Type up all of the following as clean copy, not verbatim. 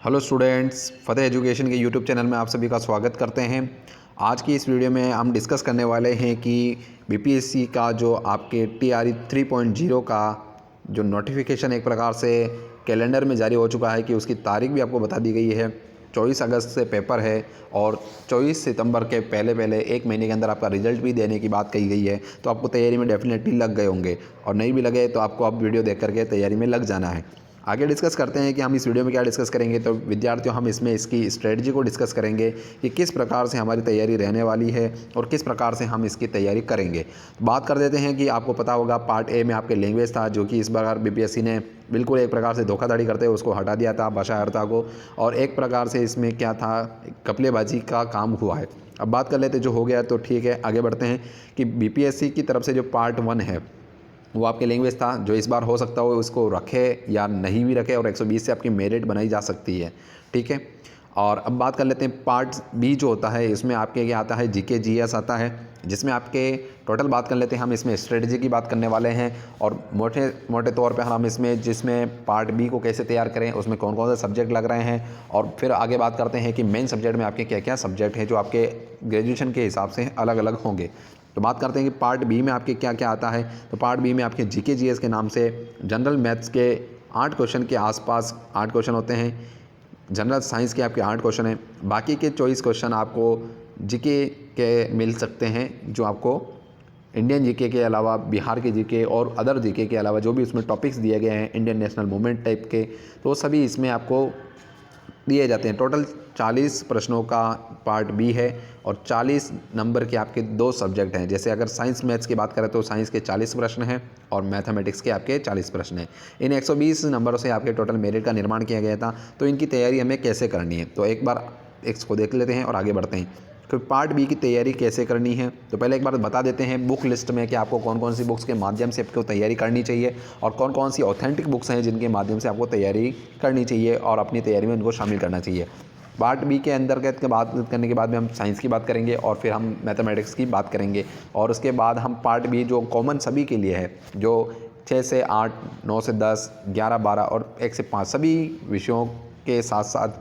Hello students, फतेह education के YouTube channel में आप सभी का स्वागत करते हैं। आज की इस वीडियो में हम डिस्कस करने वाले हैं कि बीपीएससी का जो आपके टीआरई 3.0 का जो नोटिफिकेशन एक प्रकार से कैलेंडर में जारी हो चुका है कि उसकी तारीख भी आपको बता दी गई है। 24 अगस्त से पेपर है और 24 सितंबर के पहले पहले एक महीने के अंदर आपका रिजल्ट भी देने की बात कही गई है। तो आपको तैयारी में डेफिनेटली लग गए होंगे और नहीं भी लगे तो आपको अब वीडियो देख करके तैयारी में लग जाना है। आगे डिस्कस करते हैं कि हम इस वीडियो में क्या डिस्कस करेंगे। तो विद्यार्थियों, हम इसमें इसकी स्ट्रेटजी को डिस्कस करेंगे कि किस प्रकार से हमारी तैयारी रहने वाली है और किस प्रकार से हम इसकी तैयारी करेंगे। तो बात कर देते हैं कि आपको पता होगा पार्ट ए में आपके लैंग्वेज था, जो कि इस बार बीपीएससी ने बिल्कुल एक प्रकार से धोखाधड़ी करते हुए उसको हटा दिया था, भाषा अर्था को, और एक प्रकार से इसमें क्या था, कपलेबाजी का काम हुआ है। अब बात कर लेते जो हो गया तो ठीक है, आगे बढ़ते हैं कि बीपीएससी की तरफ से जो पार्ट 1 है वो आपके लैंग्वेज था, जो इस बार हो सकता हो उसको रखे या नहीं भी रखे और 120 से आपकी मेरिट बनाई जा सकती है। ठीक है, और अब बात कर लेते हैं पार्ट बी जो होता है, इसमें आपके क्या आता है, जीके जीएस आता है, जिसमें आपके टोटल बात कर लेते हैं हम इसमें स्ट्रेटजी की बात करने वाले हैं और मोटे मोटे तौर पे हम इसमें जिसमें पार्ट बी को कैसे तैयार करें, उसमें कौन कौन से सब्जेक्ट लग रहे हैं, और फिर आगे बात करते हैं कि मेन सब्जेक्ट में आपके क्या क्या सब्जेक्ट हैं जो आपके ग्रेजुएशन के हिसाब से अलग अलग होंगे। तो बात करते हैं कि पार्ट बी में आपके क्या क्या आता है। तो पार्ट बी में आपके जीके जीएस के नाम से जनरल मैथ्स के 8 क्वेश्चन के आसपास 8 क्वेश्चन होते हैं, जनरल साइंस के आपके 8 क्वेश्चन हैं, बाकी के 24 क्वेश्चन आपको जीके के मिल सकते हैं, जो आपको इंडियन जीके के अलावा बिहार के जीके और अदर जीके के अलावा जो भी उसमें टॉपिक्स दिए गए हैं इंडियन नेशनल मूवमेंट टाइप के, तो वो सभी इसमें आपको दिए जाते हैं। टोटल 40 प्रश्नों का पार्ट बी है और 40 नंबर के आपके 2 सब्जेक्ट हैं। जैसे अगर साइंस मैथ्स की बात करें तो साइंस के 40 प्रश्न हैं और मैथमेटिक्स के आपके 40 प्रश्न हैं। इन 120 नंबरों से आपके टोटल मेरिट का निर्माण किया गया था। तो इनकी तैयारी हमें कैसे करनी है, तो एक बार इसको देख लेते हैं और आगे बढ़ते हैं। फिर पार्ट बी की तैयारी कैसे करनी है, तो पहले एक बार बता देते हैं बुक लिस्ट में कि आपको कौन कौन सी बुक्स के माध्यम से आपको तैयारी करनी चाहिए और कौन कौन सी ऑथेंटिक बुक्स हैं जिनके माध्यम से आपको तैयारी करनी चाहिए और अपनी तैयारी में उनको शामिल करना चाहिए। पार्ट बी के अंतर्गत के बात करने के बाद में हम साइंस की बात करेंगे और फिर हम मैथमेटिक्स की बात करेंगे, और उसके बाद हम पार्ट बी जो कॉमन सभी के लिए है, जो 6 से 8, 9 से 10, 11, 12 और 1 से 5 सभी विषयों के साथ साथ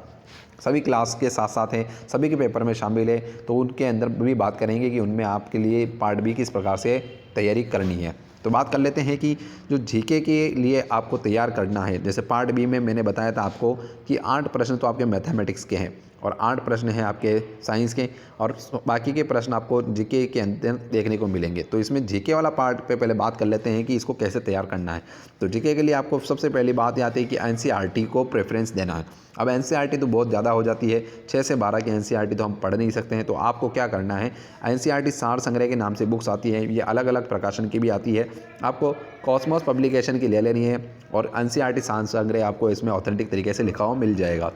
सभी क्लास के साथ साथ हैं, सभी के पेपर में शामिल है, तो उनके अंदर भी बात करेंगे कि उनमें आपके लिए पार्ट बी किस प्रकार से तैयारी करनी है। तो बात कर लेते हैं कि जो जीके के लिए आपको तैयार करना है, जैसे पार्ट बी में मैंने बताया था आपको कि 8 प्रश्न तो आपके मैथमेटिक्स के हैं और 8 प्रश्न हैं आपके साइंस के, और बाकी के प्रश्न आपको जीके के अंदर देखने को मिलेंगे। तो इसमें जीके वाला पार्ट पे पहले बात कर लेते हैं कि इसको कैसे तैयार करना है। तो जीके के लिए आपको सबसे पहली बात ये आती है कि एनसीईआरटी को प्रेफरेंस देना है। अब एनसीईआरटी तो बहुत ज़्यादा हो जाती है, 6 से 12 की एनसीईआरटी तो हम पढ़ नहीं सकते हैं। तो आपको क्या करना है, एनसीईआरटी सार संग्रह के नाम से बुक्स आती है, ये अलग अलग प्रकाशन की भी आती है, आपको कॉस्मोस पब्लिकेशन की ले लेनी है और एनसीईआरटी सार संग्रह आपको इसमें ऑथेंटिक तरीके से लिखा हुआ मिल जाएगा।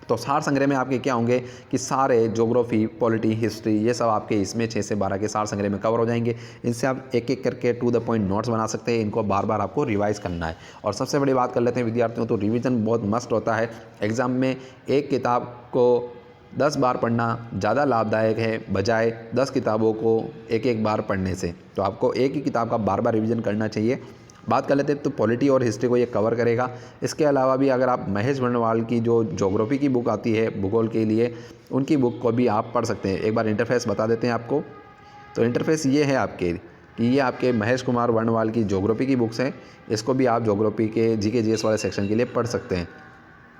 तो सार संग्रह में आपके क्या होंगे कि सारे ज्योग्राफी, पॉलिटी, हिस्ट्री, ये सब आपके इसमें 6 से 12 के सार संग्रह में कवर हो जाएंगे। इनसे आप एक एक करके टू द पॉइंट नोट्स बना सकते हैं, इनको बार बार आपको रिवाइज करना है। और सबसे बड़ी बात कर लेते हैं विद्यार्थियों, तो रिवीजन बहुत मस्ट होता है। एग्ज़ाम में एक किताब को 10 बार पढ़ना ज़्यादा लाभदायक है बजाय 10 किताबों को एक एक बार पढ़ने से। तो आपको एक ही किताब का बार बार रिवीजन करना चाहिए। बात कर लेते हैं तो पॉलिटी और हिस्ट्री को ये कवर करेगा। इसके अलावा भी अगर आप महेश वर्णवाल की जो ज्योग्राफी की बुक आती है भूगोल के लिए, उनकी बुक को भी आप पढ़ सकते हैं। एक बार इंटरफेस बता देते हैं आपको। तो इंटरफेस ये है आपके कि ये आपके महेश कुमार वर्णवाल की ज्योग्राफी की बुक्स हैं, इसको भी आप ज्योग्राफी के जीके जीएस वाले सेक्शन के लिए पढ़ सकते हैं।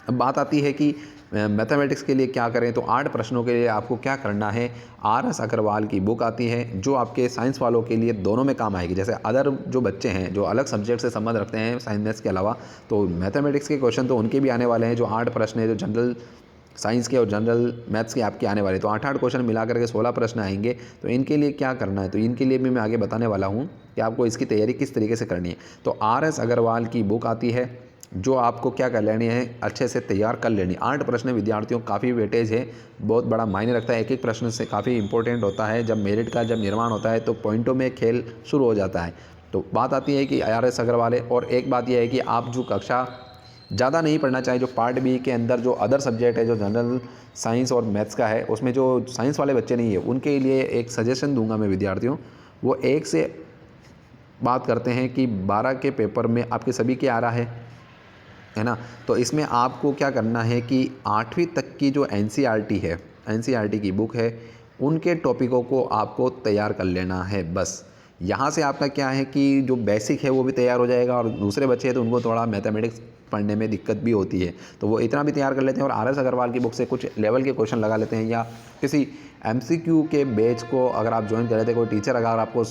अब बात आती है कि मैथमेटिक्स के लिए क्या करें, तो 8 प्रश्नों के लिए आपको क्या करना है, आर.एस. अग्रवाल की बुक आती है जो आपके साइंस वालों के लिए दोनों में काम आएगी। जैसे अदर जो बच्चे हैं जो अलग सब्जेक्ट से संबंध रखते हैं साइंस मैथ्स के अलावा, तो मैथमेटिक्स के क्वेश्चन तो उनके भी आने वाले हैं। जो 8 प्रश्न है जो जनरल साइंस के और जनरल मैथ्स के आपके आने वाले, तो 8-8 क्वेश्चन मिला करके 16 प्रश्न आएंगे। तो इनके लिए क्या करना है, तो इनके लिए भी मैं आगे बताने वाला हूँ कि आपको इसकी तैयारी किस तरीके से करनी है। तो आर.एस. अग्रवाल की बुक आती है जो आपको क्या कर लेनी है, अच्छे से तैयार कर लेनी। 8 प्रश्न विद्यार्थियों काफ़ी वेटेज है, बहुत बड़ा मायने रखता है। एक एक प्रश्न से काफ़ी इंपॉर्टेंट होता है। जब मेरिट का जब निर्माण होता है तो पॉइंटों में खेल शुरू हो जाता है। तो बात आती है कि आर.एस. अग्रवाल है। और एक बात यह है कि आप जो कक्षा ज़्यादा नहीं पढ़ना चाहिए, जो पार्ट बी के अंदर जो अदर सब्जेक्ट है जो जनरल साइंस और मैथ्स का है, उसमें जो साइंस वाले बच्चे नहीं है उनके लिए एक सजेशन दूंगा मैं विद्यार्थियों। वो 1 से बात करते हैं कि 12 के पेपर में आपके सभी के आ रहा है, है ना। तो इसमें आपको क्या करना है कि 8वीं तक की जो एनसीईआरटी है, एनसीईआरटी की बुक है, उनके टॉपिकों को आपको तैयार कर लेना है बस। यहाँ से आपका क्या है कि जो बेसिक है वो भी तैयार हो जाएगा, और दूसरे बच्चे हैं तो उनको थोड़ा मैथमेटिक्स पढ़ने में दिक्कत भी होती है, तो वो इतना भी तैयार कर लेते हैं और आर एस अग्रवाल की बुक से कुछ लेवल के क्वेश्चन लगा लेते हैं, या किसी एमसीक्यू के बैच को अगर आप ज्वाइन कर लेते हैं, कोई टीचर अगर आपको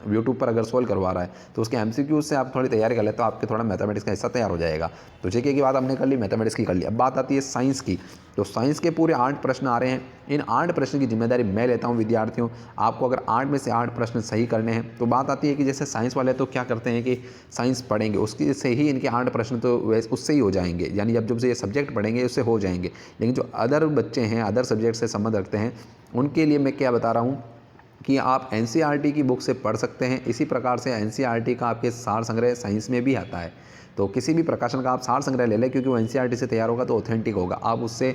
यूट्यूब पर अगर सोल्व करवा रहा है तो उसके एमसीक्यू से आप थोड़ी तैयारी कर लेते तो आपके थोड़ा मैथमेटिक्स का हिस्सा तैयार हो जाएगा। तो जीके की बात हमने कर ली, मैथमेटिक्स की कर ली। अब बात आती है साइंस की। तो साइंस के पूरे 8 प्रश्न आ रहे हैं। इन 8 प्रश्न की जिम्मेदारी मैं लेता हूँ विद्यार्थियों। आपको अगर 8 में से 8 प्रश्न सही करने हैं तो बात आती है कि जैसे साइंस वाले तो क्या करते हैं कि साइंस पढ़ेंगे उसकी से ही इनके 8 प्रश्न तो वैसे उससे ही हो जाएंगे, यानी अब जब ये सब्जेक्ट पढ़ेंगे उससे हो जाएंगे। लेकिन जो अदर बच्चे हैं, अदर सब्जेक्ट से संबंध रखते हैं, उनके लिए मैं क्या बता रहा हूँ कि आप एनसीईआरटी की बुक से पढ़ सकते हैं। इसी प्रकार से एनसीईआरटी का आपके सार संग्रह साइंस में भी आता है, तो किसी भी प्रकाशन का आप सार संग्रह ले लें, क्योंकि वो एनसीईआरटी से तैयार होगा तो ऑथेंटिक होगा, आप उससे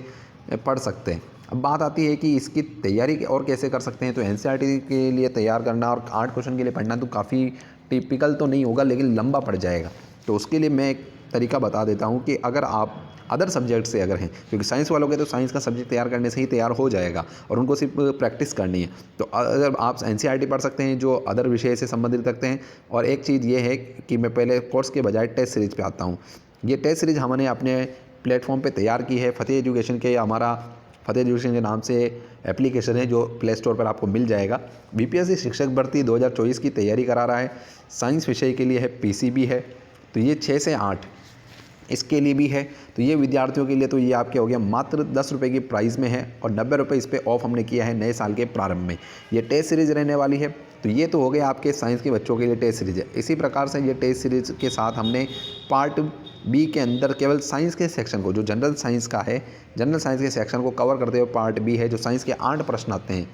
पढ़ सकते हैं। अब बात आती है कि इसकी तैयारी और कैसे कर सकते हैं। तो एनसीईआरटी के लिए तैयार करना और 8 क्वेश्चन के लिए पढ़ना तो काफ़ी टिपिकल तो नहीं होगा, लेकिन लंबा पड़ जाएगा। तो उसके लिए मैं एक तरीका बता देता हूँ कि अगर आप अदर सब्जेक्ट से अगर हैं, क्योंकि साइंस वालों के तो साइंस का सब्जेक्ट तैयार करने से ही तैयार हो जाएगा और उनको सिर्फ प्रैक्टिस करनी है। तो अगर आप एनसीईआरटी पढ़ सकते हैं जो अदर विषय से संबंधित रखते हैं। और एक चीज़ ये है कि मैं पहले कोर्स के बजाय टेस्ट सीरीज पे आता हूँ। ये टेस्ट सीरीज हमने अपने प्लेटफॉर्म पे तैयार की है, फतेह एजुकेशन के, हमारा फतेह एजुकेशन के नाम से एप्लीकेशन है जो प्ले स्टोर पर आपको मिल जाएगा। बीपीएससी शिक्षक भर्ती 2024 की तैयारी करा रहा है। साइंस विषय के लिए है, पीसीबी है, तो ये 6 से 8 इसके लिए भी है। तो ये विद्यार्थियों के लिए तो ये आपके हो गया मात्र 10 रुपये की प्राइस में है, और 90 रुपये इस पर ऑफ हमने किया है नए साल के प्रारंभ में। ये टेस्ट सीरीज रहने वाली है। तो ये तो हो गया आपके साइंस के बच्चों के लिए टेस्ट सीरीज है। इसी प्रकार से ये टेस्ट सीरीज के साथ हमने पार्ट बी के अंदर केवल साइंस के सेक्शन को, जो जनरल साइंस का है, जनरल साइंस के सेक्शन को कवर करते हुए पार्ट बी है, जो साइंस के 8 प्रश्न आते हैं,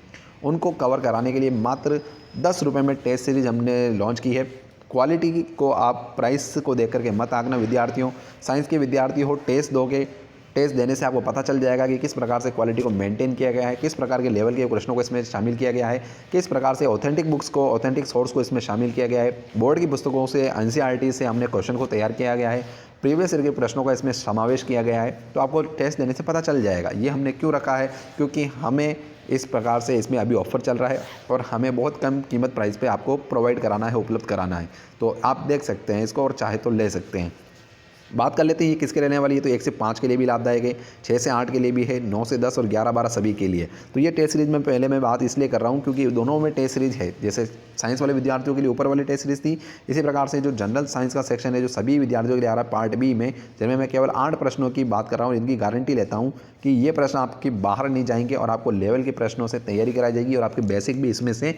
उनको कवर कराने के लिए मात्र 10 रुपये में टेस्ट सीरीज हमने लॉन्च की है। क्वालिटी को आप प्राइस को देख करके मत आंकना विद्यार्थियों। साइंस के विद्यार्थी हो, टेस्ट दोगे, टेस्ट देने से आपको पता चल जाएगा कि किस प्रकार से क्वालिटी को मेंटेन किया गया है, किस प्रकार के लेवल के प्रश्नों को इसमें शामिल किया गया है, किस प्रकार से ऑथेंटिक बुक्स को, ऑथेंटिक सोर्स को इसमें शामिल किया गया है, बोर्ड की पुस्तकों से, एनसीईआरटी से हमने क्वेश्चन को तैयार किया गया है, प्रीवियस ईयर के प्रश्नों का इसमें समावेश किया गया है। तो आपको टेस्ट देने से पता चल जाएगा। ये हमने क्यों रखा है, क्योंकि हमें इस प्रकार से इसमें अभी ऑफ़र चल रहा है और हमें बहुत कम कीमत प्राइस पे आपको प्रोवाइड कराना है, उपलब्ध कराना है। तो आप देख सकते हैं इसको और चाहे तो ले सकते हैं। बात कर लेते हैं ये किसके रहने वाली है। तो 1 से 5 के लिए भी लाभदायक है, 6 से 8 के लिए भी है, 9 से 10 और 11-12 सभी के लिए। तो ये टेस्ट सीरीज में पहले मैं बात इसलिए कर रहा हूँ क्योंकि दोनों में टेस्ट सीरीज है। जैसे साइंस वाले विद्यार्थियों के लिए ऊपर वाली टेस्ट सीरीज थी, इसी प्रकार से जो जनरल साइंस का सेक्शन है जो सभी विद्यार्थियों के लिए आ रहा है पार्ट बी में, जिनमें मैं केवल 8 प्रश्नों की बात कर रहा हूँ, इनकी गारंटी लेता हूँ कि ये प्रश्न आपके बाहर नहीं जाएंगे और आपको लेवल के प्रश्नों से तैयारी कराई जाएगी और आपके बेसिक भी इसमें से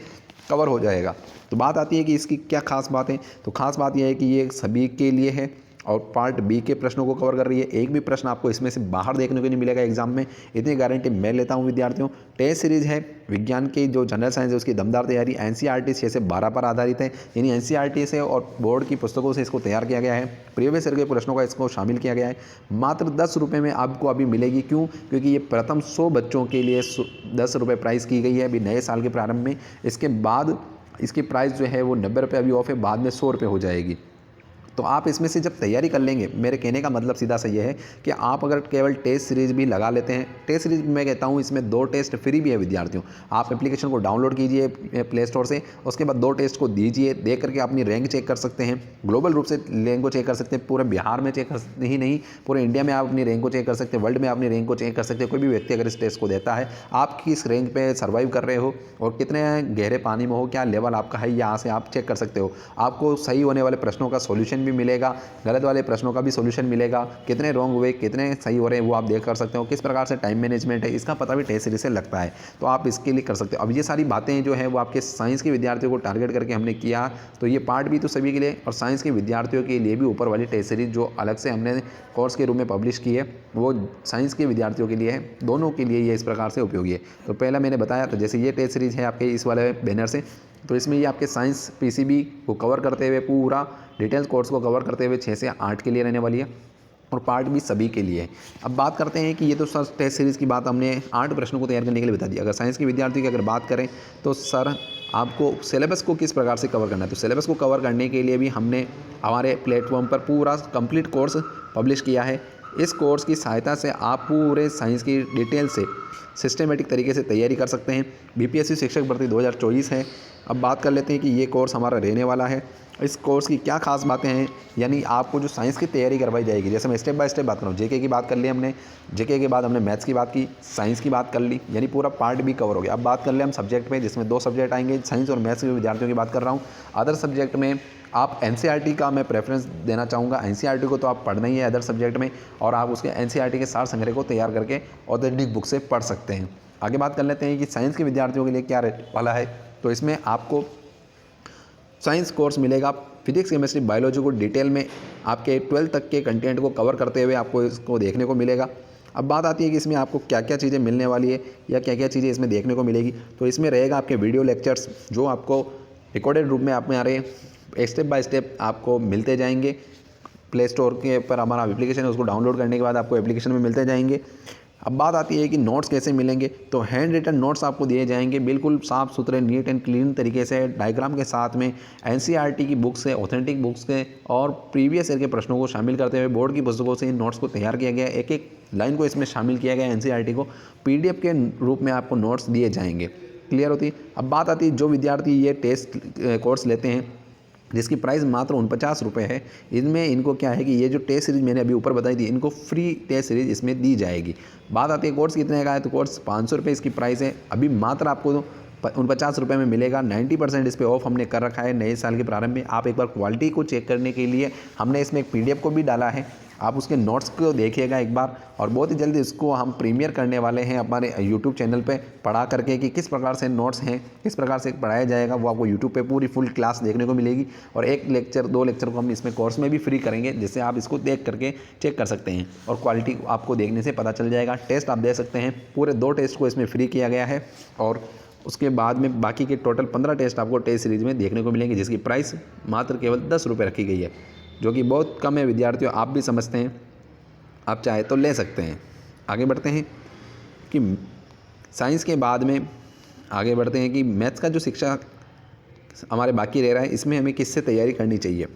कवर हो जाएगा। तो बात आती है कि इसकी क्या खास बात है। तो खास बात यह है कि ये सभी के लिए है और पार्ट बी के प्रश्नों को कवर कर रही है। एक भी प्रश्न आपको इसमें से बाहर देखने को नहीं मिलेगा एग्जाम में, इतनी गारंटी मैं लेता हूं विद्यार्थियों। टेस्ट सीरीज है विज्ञान की, जो जनरल साइंस है उसकी दमदार तैयारी एनसीईआरटी 6 से 12 पर आधारित है, यानी एनसीईआरटी से और बोर्ड की पुस्तकों से इसको तैयार किया गया है। प्रीवियस ईयर के प्रश्नों का इसको शामिल किया गया है। मात्र 10 रुपये में आपको अभी मिलेगी। क्यों? क्योंकि ये प्रथम 100 बच्चों के लिए 10 रुपये प्राइस की गई है अभी नए साल के प्रारंभ में। इसके बाद इसकी प्राइस जो है वो 90 रुपये अभी ऑफ है, बाद में 100 रुपये हो जाएगी। तो आप इसमें से जब तैयारी कर लेंगे, मेरे कहने का मतलब सीधा सा ये है कि आप अगर केवल टेस्ट सीरीज भी लगा लेते हैं, टेस्ट सीरीज मैं कहता हूँ इसमें 2 टेस्ट फ्री भी है विद्यार्थियों। आप एप्लीकेशन को डाउनलोड कीजिए प्ले स्टोर से, उसके बाद 2 टेस्ट को दीजिए, देख करके अपनी रैंक चेक कर सकते हैं। ग्लोबल रूप से रैंक को चेक कर सकते हैं, पूरे बिहार में चेक कर सकते ही नहीं, पूरे इंडिया में आप अपनी रैंक को चेक कर सकते हैं, वर्ल्ड में अपनी रैंक को चेक कर सकते हैं। कोई भी व्यक्ति अगर इस टेस्ट को देता है, आप किस रैंक पे सर्वाइव कर रहे हो और कितने गहरे पानी में हो, क्या लेवल आपका है, यहाँ से आप चेक कर सकते हो। आपको सही होने वाले प्रश्नों का सोल्यूशन भी मिलेगा, गलत वाले प्रश्नों का भी सॉल्यूशन मिलेगा, कितने रॉन्ग हुए कितने सही हो रहे हैं वो आप देख कर सकते हो। किस प्रकार से टाइम मैनेजमेंट है इसका पता भी टेस्ट सीरीज से लगता है, तो आप इसके लिए कर सकते हो। अब ये सारी बातें जो है वो आपके साइंस के विद्यार्थियों को टारगेट करके हमने किया, तो ये पार्ट भी तो सभी के लिए और साइंस के विद्यार्थियों के लिए भी ऊपर वाली टेस्ट सीरीज जो अलग से हमने कोर्स के रूप में पब्लिश की है वो साइंस के विद्यार्थियों के लिए है, दोनों के लिए ये इस प्रकार से उपयोगी है। तो पहला मैंने बताया, तो जैसे ये टेस्ट सीरीज है आपके इस वाले बैनर से, तो इसमें ये आपके साइंस पीसीबी को कवर करते हुए पूरा डिटेल्स कोर्स को कवर करते हुए 6 से 8 के लिए रहने वाली है और पार्ट भी सभी के लिए है। अब बात करते हैं कि ये तो सर टेस्ट सीरीज़ की बात हमने 8 प्रश्नों को तैयार करने के लिए बता दी। अगर साइंस के विद्यार्थी की अगर बात करें तो सर आपको सिलेबस को किस प्रकार से कवर करना है। तो सिलेबस को कवर करने के लिए भी हमने हमारे प्लेटफॉर्म पर पूरा कंप्लीट कोर्स पब्लिश किया है। इस कोर्स की सहायता से आप पूरे साइंस की डिटेल से सिस्टमेटिक तरीके से तैयारी कर सकते हैं। बीपीएससी शिक्षक भर्ती 2024 है। अब बात कर लेते हैं कि ये कोर्स हमारा रहने वाला है। इस कोर्स की क्या खास बातें हैं, यानी आपको जो साइंस की तैयारी करवाई जाएगी, जैसे मैं स्टेप बाय स्टेप बात करूँ। जेके की बात कर ली हमने, जेके के बाद हमने मैथ्स की बात की, साइंस की बात कर ली, यानी पूरा पार्ट भी कवर हो गया। अब बात कर ले हम सब्जेक्ट पे, जिसमें 2 सब्जेक्ट आएंगे, साइंस और मैथ्स के विद्यार्थियों की बात कर रहा हूँ। अदर सब्जेक्ट में आप एनसीईआरटी का मैं प्रेफरेंस देना चाहूँगा। एनसीईआरटी को तो आप पढ़ना ही है अदर सब्जेक्ट में, और आप उसके एनसीईआरटी के सार संग्रह को तैयार करके ऑथेंटिक बुक से पढ़ सकते हैं। आगे बात कर लेते हैं कि साइंस के विद्यार्थियों के लिए क्या रहने वाला है। तो इसमें आपको साइंस कोर्स मिलेगा। फिजिक्स, केमिस्ट्री, बायोलॉजी को डिटेल में आपके 12th तक के कंटेंट को कवर करते हुए आपको इसको देखने को मिलेगा। अब बात आती है कि इसमें आपको क्या क्या चीज़ें मिलने वाली है या क्या क्या चीज़ें इसमें देखने को मिलेगी। तो इसमें रहेगा आपके वीडियो लेक्चर्स, जो आपको रिकॉर्डेड रूप में आप में आ रहे हैं, स्टेप बाय स्टेप आपको मिलते जाएंगे। प्ले स्टोर के ऊपर हमारा एप्लीकेशन है, उसको डाउनलोड करने के बाद आपको एप्लीकेशन में मिलते जाएंगे। अब बात आती है कि नोट्स कैसे मिलेंगे। तो हैंड रिटन नोट्स आपको दिए जाएंगे, बिल्कुल साफ़ सुथरे, नीट एंड क्लीन तरीके से, डायग्राम के साथ में एनसीईआरटी की बुक्स से, ऑथेंटिक बुक्स के और प्रीवियस ईयर के प्रश्नों को शामिल करते हुए बोर्ड की पुस्तकों से इन नोट्स को तैयार किया गया। एक एक लाइन को इसमें शामिल किया गया। एनसीईआरटी को पीडीएफ के रूप में आपको नोट्स दिए जाएंगे। क्लियर होती है। अब बात आती है जो विद्यार्थी ये टेस्ट कोर्स लेते हैं, जिसकी प्राइस मात्र 49 रुपये है, इनमें इनको क्या है कि ये जो टेस्ट सीरीज़ मैंने अभी ऊपर बताई थी, इनको फ्री टेस्ट सीरीज़ इसमें दी जाएगी। बात आती है कोर्स कितने का है। तो कोर्स 500 रुपये इसकी प्राइस है। अभी मात्र आपको 49 रुपये में मिलेगा। 90% इस पर ऑफ हमने कर रखा है नए साल के प्रारंभ में। आप एक बार क्वालिटी को चेक करने के लिए हमने इसमें एक पीडीएफ को भी डाला है, आप उसके नोट्स को देखिएगा एक बार। और बहुत ही जल्दी इसको हम प्रीमियर करने वाले हैं हमारे यूट्यूब चैनल पे पढ़ा करके, कि किस प्रकार से नोट्स हैं, किस प्रकार से पढ़ाया जाएगा, वो आपको यूट्यूब पे पूरी फुल क्लास देखने को मिलेगी। और 1 लेक्चर 2 लेक्चर को हम इसमें कोर्स में भी फ्री करेंगे, जिससे आप इसको देख करके चेक कर सकते हैं और क्वालिटी आपको देखने से पता चल जाएगा। टेस्ट आप दे सकते हैं, पूरे 2 टेस्ट को इसमें फ्री किया गया है। और उसके बाद में बाकी के टोटल 15 टेस्ट आपको टेस्ट सीरीज़ में देखने को मिलेंगे, जिसकी प्राइस मात्र केवल 10 रुपये रखी गई है, जो कि बहुत कम है। विद्यार्थियों, आप भी समझते हैं, आप चाहे तो ले सकते हैं। आगे बढ़ते हैं कि साइंस के बाद में आगे बढ़ते हैं कि मैथ्स का जो शिक्षा हमारे बाकी रह रहा है, इसमें हमें किससे तैयारी करनी चाहिए।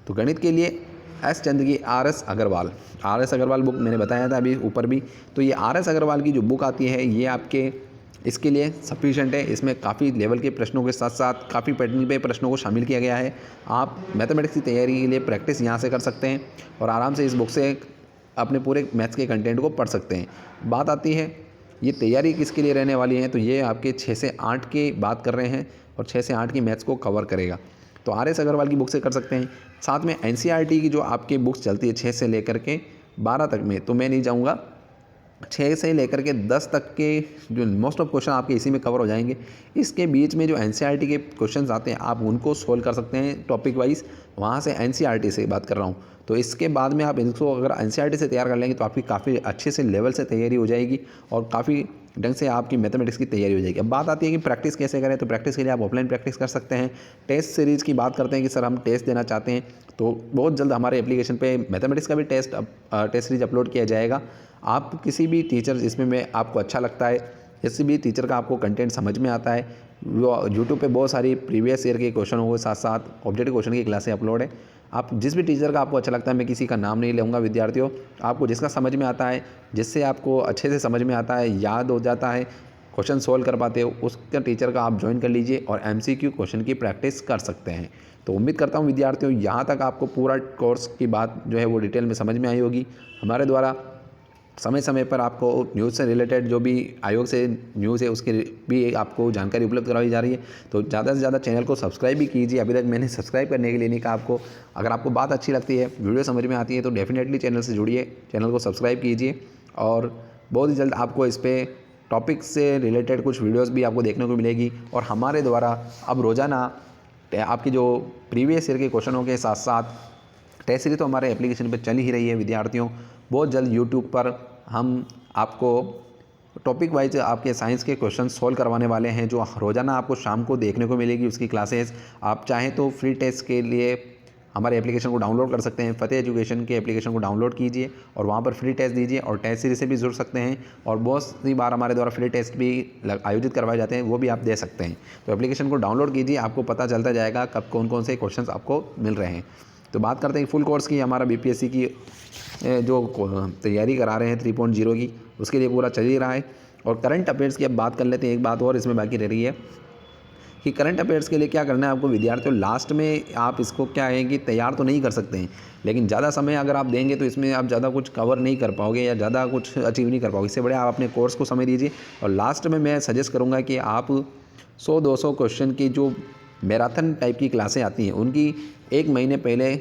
तो गणित के लिए एस चंद्र की आर एस अग्रवाल बुक मैंने बताया था अभी ऊपर भी। तो ये आर एस अग्रवाल की जो बुक आती है, ये आपके इसके लिए सफिशेंट है। इसमें काफ़ी लेवल के प्रश्नों के साथ साथ काफ़ी पैटर्न पे प्रश्नों को शामिल किया गया है। आप मैथमेटिक्स की तैयारी के लिए प्रैक्टिस यहाँ से कर सकते हैं और आराम से इस बुक से अपने पूरे मैथ्स के कंटेंट को पढ़ सकते हैं। बात आती है ये तैयारी किसके लिए रहने वाली है। तो ये आपके 6 से 8 की बात कर रहे हैं और 6 से 8 की मैथ्स को कवर करेगा। तो आर एस अग्रवाल की बुक से कर सकते हैं। साथ में एनसीईआरटी की जो आपकी बुक्स चलती है 6 से लेकर के 12 तक में, तो मैं नहीं जाऊँगा, 6 से लेकर के 10 तक के जो मोस्ट ऑफ क्वेश्चन आपके इसी में कवर हो जाएंगे। इसके बीच में जो एनसीईआरटी के क्वेश्चंस आते हैं, आप उनको सोल्व कर सकते हैं टॉपिक वाइज। वहाँ से एनसीईआरटी से बात कर रहा हूँ। तो इसके बाद में आप इनको अगर एनसीईआरटी से तैयार कर लेंगे तो आपकी काफ़ी अच्छे से लेवल से तैयारी हो जाएगी और काफ़ी ढंग से आपकी मैथमेटिक्स की तैयारी हो जाएगी। अब बात आती है कि प्रैक्टिस कैसे करें। तो प्रैक्टिस के लिए आप ऑफलाइन प्रैक्टिस कर सकते हैं। टेस्ट सीरीज़ की बात करते हैं कि सर हम टेस्ट देना चाहते हैं, तो बहुत जल्द हमारे एप्लीकेशन पे मैथमेटिक्स का भी टेस्ट सीरीज अपलोड किया जाएगा। आप किसी भी टीचर जिसमें आपको अच्छा लगता है, किसी भी टीचर का आपको कंटेंट समझ में आता है, वो यूट्यूब पे बहुत सारी प्रीवियस ईयर के क्वेश्चनों के साथ साथ ऑब्जेक्टिव क्वेश्चन की क्लासें अपलोड है। आप जिस भी टीचर का आपको अच्छा लगता है, मैं किसी का नाम नहीं लूँगा विद्यार्थियों, आपको जिसका समझ में आता है, जिससे आपको अच्छे से समझ में आता है, याद हो जाता है, क्वेश्चन सोल्व कर पाते हो, उसका टीचर का आप ज्वाइन कर लीजिए और MCQ क्वेश्चन की प्रैक्टिस कर सकते हैं। तो उम्मीद करता हूँ विद्यार्थियों, यहाँ तक आपको पूरा कोर्स की बात जो है वो डिटेल में समझ में आई होगी। हमारे द्वारा समय समय पर आपको न्यूज़ से रिलेटेड जो भी आयोग से न्यूज़ है उसकी भी आपको जानकारी उपलब्ध करवाई जा रही है। तो ज़्यादा से ज़्यादा चैनल को सब्सक्राइब भी कीजिए। अभी तक मैंने सब्सक्राइब करने के लिए नहीं कहा आपको। अगर आपको बात अच्छी लगती है, वीडियो समझ में आती है, तो डेफिनेटली चैनल से जुड़िए, चैनल को सब्सक्राइब कीजिए। और बहुत ही जल्द आपको इस पर टॉपिक से रिलेटेड कुछ वीडियोज़ भी आपको देखने को मिलेगी। और हमारे द्वारा अब रोज़ाना आपकी जो प्रीवियस ईयर के क्वेश्चनों के साथ साथ टेस्ट सीरीज तो हमारे एप्लीकेशन पर चल ही रही है विद्यार्थियों। बहुत जल्द यूट्यूब पर हम आपको टॉपिक वाइज आपके साइंस के क्वेश्चन सॉल्व करवाने वाले हैं, जो रोज़ाना आपको शाम को देखने को मिलेगी उसकी क्लासेस। आप चाहें तो फ्री टेस्ट के लिए हमारे एप्लीकेशन को डाउनलोड कर सकते हैं। फतेह एजुकेशन के एप्लीकेशन को डाउनलोड कीजिए और वहाँ पर फ्री टेस्ट दीजिए और टेस्ट सीरीज से भी जुड़ सकते हैं। और बहुत सी बार हमारे द्वारा फ्री टेस्ट भी आयोजित करवाए जाते हैं, वो भी आप दे सकते हैं। तो एप्लीकेशन को डाउनलोड कीजिए, आपको पता चलता जाएगा कब कौन कौन से क्वेश्चन आपको मिल रहे हैं। तो बात करते हैं फुल कोर्स की। हमारा BPSC की जो तैयारी करा रहे हैं 3.0 की, उसके लिए पूरा चल ही रहा है। और करंट अफेयर्स की अब बात कर लेते हैं। एक बात और इसमें बाकी रह रही है कि करंट अफेयर्स के लिए क्या करना है आपको विद्यार्थियों, लास्ट में आप इसको क्या है कि तैयार तो नहीं कर सकते हैं, लेकिन ज़्यादा समय अगर आप देंगे तो इसमें आप ज़्यादा कुछ कवर नहीं कर पाओगे या ज़्यादा कुछ अचीव नहीं कर पाओगे। इससे बड़े आप अपने कोर्स को समय दीजिए। और लास्ट में मैं सजेस्ट करूँगा कि आप 100-200 क्वेश्चन की जो मैराथन टाइप की क्लासें आती हैं उनकी 1 महीने पहले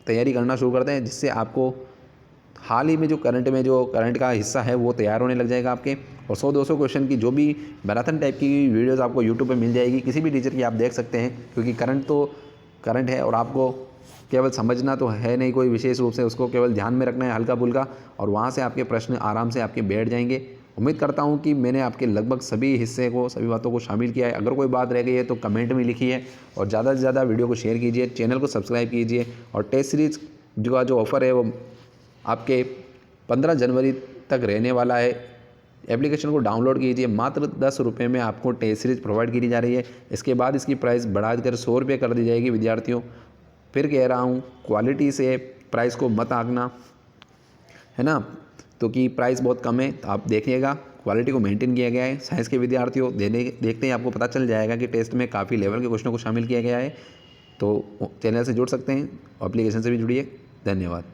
तैयारी करना शुरू करते हैं, जिससे आपको हाल ही में जो करंट का हिस्सा है वो तैयार होने लग जाएगा आपके। और 100-200 क्वेश्चन की जो भी मैराथन टाइप की वीडियोस आपको यूट्यूब पे मिल जाएगी, किसी भी टीचर की आप देख सकते हैं, क्योंकि करंट है और आपको केवल समझना तो है नहीं कोई विशेष रूप से, उसको केवल ध्यान में रखना है हल्का फुल्का, और वहाँ से आपके प्रश्न आराम से आपके बैठ जाएंगे। उम्मीद करता हूँ कि मैंने आपके लगभग सभी हिस्से को, सभी बातों को शामिल किया है। अगर कोई बात रह गई है तो कमेंट में लिखिए और ज़्यादा से ज़्यादा वीडियो को शेयर कीजिए, चैनल को सब्सक्राइब कीजिए। और टेस्ट सीरीज जो ऑफ़र है वो आपके 15 जनवरी तक रहने वाला है। एप्लीकेशन को डाउनलोड कीजिए, मात्र 10 रुपये में आपको टेस्ट सीरीज प्रोवाइड की जा रही है। इसके बाद इसकी प्राइस बढ़ाकर 100 रुपये कर दी जाएगी विद्यार्थियों। फिर कह रहा हूँ, क्वालिटी से प्राइस को मत आंकना, है ना, तो कि प्राइस बहुत कम है, तो आप देखिएगा क्वालिटी को मेंटेन किया गया है। साइंस के विद्यार्थियों देखते ही आपको पता चल जाएगा कि टेस्ट में काफ़ी लेवल के क्वेश्चनों को शामिल किया गया है। तो चैनल से जुड़ सकते हैं, एप्लीकेशन से भी जुड़िए। धन्यवाद।